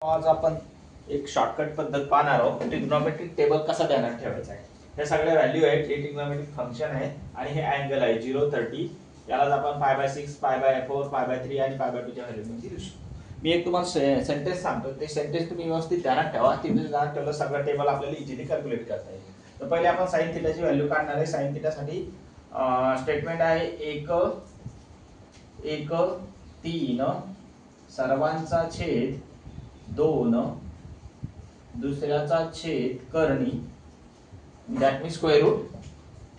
आज आपण एक शॉर्टकट पद्धत पाहणार आहोत. ट्रिग्नोमेट्रिक टेबल कसा ध्यानात ठेवायचा आहे. हे सगळे व्हॅल्यू आहेत, हे ट्रिग्नोमेट्रिक फंक्शन आहे आणि हे अँगल आहे 0 30. यालाच आपण π/6 π/4 π/3 आणि π/2 च्या व्हॅल्यू मध्ये लिहू शकतो. मी एक तुम्हाला सेंटेन्स सांगतो, ते सेंटेन्स तुम्ही व्यवस्थित ध्यानात ठेवा. ते ध्यानात ठेवलं सगळं टेबल आपल्याला इझिली कॅल्क्युलेट करता येईल. तर पहिले आपण sin थीटाची व्हॅल्यू काढणार आहे. sin थीटासाठी स्टेटमेंट आहे 1 1 3 सर्वांचा छेद 2 दुसऱ्याचा छेद करणी दॅट मीन्स स्क्वेअर रूट,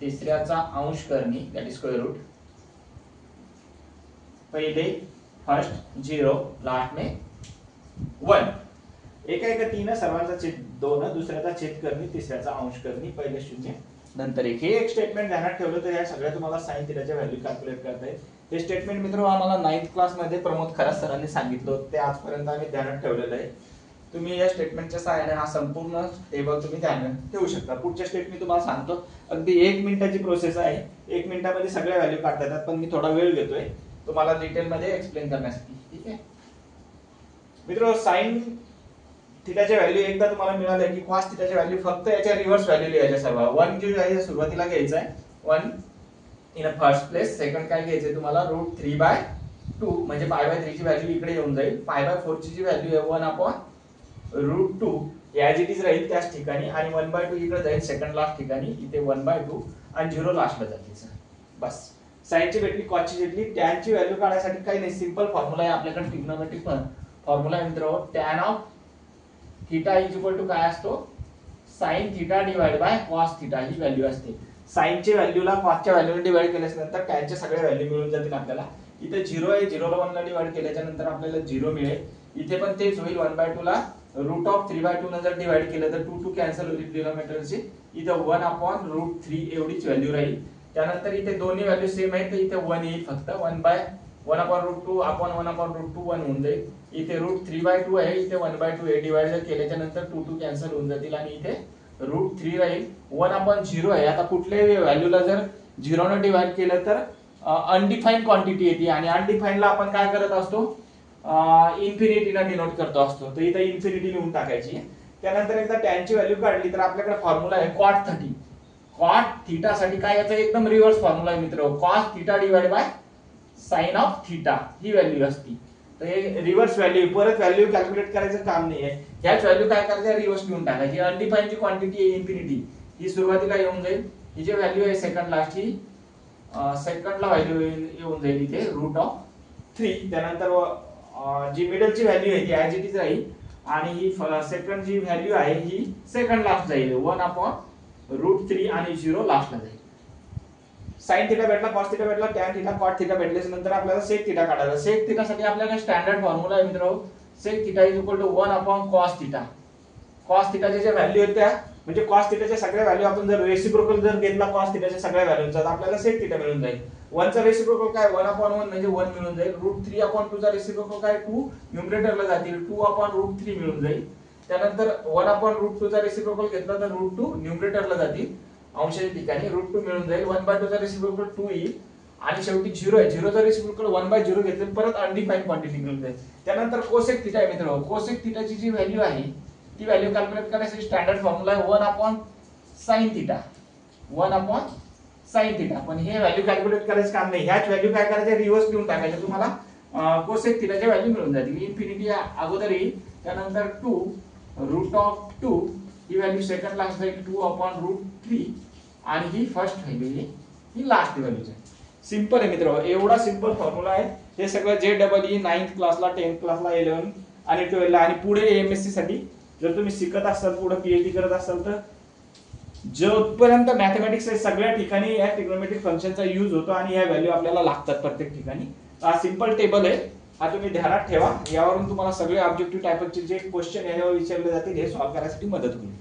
तिसऱ्याचा अंश करणी दॅट इज स्क्वेअर रूट. पहिले फर्स्ट 0 लास्ट में 1. 1 1 3 सर्वांचा छेद 2 दुसऱ्याचा छेद करणी तिसऱ्याचा अंश करणी पहिले 0 नंतर 1. हे एक स्टेटमेंट ध्यानात ठेवलं तर या सगळ्या तुम्हाला sin थीटाच्या व्हॅल्यू कॅल्क्युलेट करता येईल. हे स्टेटमेंट मित्र आम्हाला 9th क्लास मध्ये प्रमोद खरात सरांनी सांगितलं होतं, ते आजपर्यंत आम्ही ध्यानात ठेवलेलं आहे. तुम्ही या स्टेटमेंटच्या सहाय्याने हा संपूर्ण टेबल तुम्ही ध्यानात ठेवू शकता. पुढच्या स्टेप मी तुम्हाला सांगतो, अगदी 1 मिनिटाची प्रोसेस आहे. 1 मिनिटामध्ये सगळ्या व्हॅल्यू काढता येतात, पण मी थोडा वेळ घेतोय तुम्हाला डिटेल मध्ये एक्सप्लेन करण्यासाठी. ठीक आहे मित्र, sin थीटाच्या व्हॅल्यू एकदा तुम्हाला मिळाले की cos थीटाच्या व्हॅल्यू फक्त याच्या रिव्हर्स व्हॅल्यू लिहायच्या सर्व. 1 जे आहे सुरुवातीला घ्यायचं आहे 1 in a first place. Second काय घ्यायचंय तुम्हाला √3/2 म्हणजे π/3 ची व्हॅल्यू इकडे येऊन जाईल. π/4 ची जी व्हॅल्यू आहे 1/√2 ॲज इट इज राहील त्याच ठिकाणी आणि 1/2 इकडे जाईल सेकंड लास्ट ठिकाणी. इथे 1/2 आणि 0 लास्टला जाईल. बस sin ची भेटली, cos ची भेटली. tan ची व्हॅल्यू काढण्यासाठी काही नाही, सिंपल फॉर्म्युला आहे आपल्याकडे ट्रिग्नोमेट्रिक फॉर्म्युला आहे मित्र. tan of theta is equal to काय असतो, sin theta divide by cos theta ही व्हॅल्यू असते. sin ची व्हॅल्यूला cos च्या व्हॅल्यूने डिवाइड केल्यानंतर tan च्या सगळ्या व्हॅल्यू मिळून जातील आपल्याला. इथे 0 आहे, 0 ला 1 ला डिवाइड केल्याच्या नंतर आपल्याला 0 मिळेल. इथे पण तेच होईल, 1/2 ला √3/2 ने जर डिवाइड केलं तर 2 कॅन्सल होईल डिनॉमिनेटरची. इथे 1/√3 एवढीच व्हॅल्यू राहील. त्यानंतर इथे दोन्ही व्हॅल्यू सेम आहेत, तर इथे 1 येईल फक्त. 1/1/√2 आपण 1/√2 1 होऊन जाईल. इथे √3/2 आहे, इथे 1/2 आहे. डिवाइड जर केल्याच्या नंतर 2 कॅन्सल होऊन जातील आणि इथे √3 राहील. 1/0 आहे. आता कुठल्याही व्हॅल्यूला जर 0 ने डिवाइड केलं तर अनडिफाईन्ड क्वांटिटी येते आणि अनडिफाईन्डला आपण काय करत असतो, इन्फिनिटीला डिनोट करतो असतो. तर इथे इन्फिनिटी लिहून टाकायची. त्यानंतर एकदा tan ची व्हॅल्यू काढली तर आपल्याकडे फॉर्म्युला आहे cot 30. cot थीटा साठी काय याचा एकदम रिव्हर्स फॉर्म्युला आहे मित्र. cos theta divide bye sin of theta ही व्हॅल्यू असती. तर हे रिव्हर्स व्हॅल्यू, परत व्हॅल्यू कॅल्क्युलेट करायचं काम नाहीये. ह्याच व्हॅल्यू काय करायचं, रिव्हर्स लिहून टाकायची. अनडिफाईन्ड ची क्वांटिटी आहे इन्फिनिटी, ही सुरुवातीला येऊन जाईल. ही जी व्हॅल्यू आहे सेकंड लास्ट ही सेकंडला व्हॅल्यू येऊन जाईल इथे √3. त्यानंतर जी मिडलची व्हॅल्यू आहे ती ॲज इट इज राहील आणि ही सेकंड जी व्हॅल्यू आहे ही सेकंड लास्ट जाईल 1/√3 आणि 0 लास्टला जाईल. sin थीटा भेटला, cos थीटा भेटला, tan थीटा, cot थीटा भेटल्याच्या नंतर आपल्याला sec थीटा काढायचा. sec थीटासाठी आपल्याकडे स्टँडर्ड फॉर्म्युला आहे मित्र. sec theta is equal to 1/cos theta. cos थीटाच्या ज्या व्हॅल्यू आहेत त्या म्हणजे cos थीटाच्या सगळ्या व्हॅल्यू आपण जर रेसिप्रोकल जर घेतला cos थीटाच्या सगळ्या व्हॅल्यूचा तर आपल्याला sec थीटा मिळून जाईल. 1 चा रेसिप्रोकल काय 1/1 म्हणजे 1 मिळून जाईल. √3/2 चा रेसिप्रोकल काय 2 न्यूमरेटरला जातील 2/√3 मिळून जाईल. त्यानंतर 1/√2 चा रेसिप्रोकल घेतला तर √2 न्यूमरेटरला जातील अंशाच्या ठिकाणी, √2 मिळून जाईल. 1/2 चा रेसिप्रोकल 2 येईल आणि शेवटी 0 आहे. 0 चा रेसिप्रोकल 1/0 घेतले परत अनडिफाईन्ड क्वांटिटी मिळून जाईल. त्यानंतर cosec थीटा आहे मित्र. cosec थीटाची जी व्हॅल्यू आहे ती व्हॅल्यू कॅल्क्युलेट करण्यासाठी स्टँडर्ड फॉर्म्युला आहे 1/sin थीटा. 1/sin theta. पण हे व्हॅल्यू कॅल्क्युलेट करायचं काम नाही. ह्याच व्हॅल्यू काय करायचं, रिव्हर्स लिहून टाकायचं. तुम्हाला cosec थीटाच्या व्हॅल्यू मिळून जातील. इन्फिनिटी अगोदर येईल, त्यानंतर 2√2 ही व्हॅल्यू सेकंड लास्ट जाईल 2/√3 आणि ही फर्स्ट व्हॅल्यू ही लास्ट व्हॅल्यू आहे. सिंपल आहे मित्र, एवढा सिंपल फॉर्म्युला आहे. हे सगळं JEE 9th क्लासला 10th क्लासला 11 आणि 12 ला आणि पुढे MSc साठी जर तुम्ही शिकत असाल, पुढे PhD करत असाल तर जोपर्यंत मॅथमॅटिक्स सगळ्या ठिकाणी या ट्रिग्नोमेट्रिक फंक्शनचा यूज होतो आणि या व्हॅल्यू आपल्याला लागतात प्रत्येक ठिकाणी. हा सिंपल टेबल आहे, हा तुम्ही ध्यानात ठेवा. यावरून तुम्हाला सगळे ऑब्जेक्टिव्ह टाइपचे जे क्वेश्चन यावर विचारले जातील हे सॉल्व्ह करण्यासाठी मदत होईल.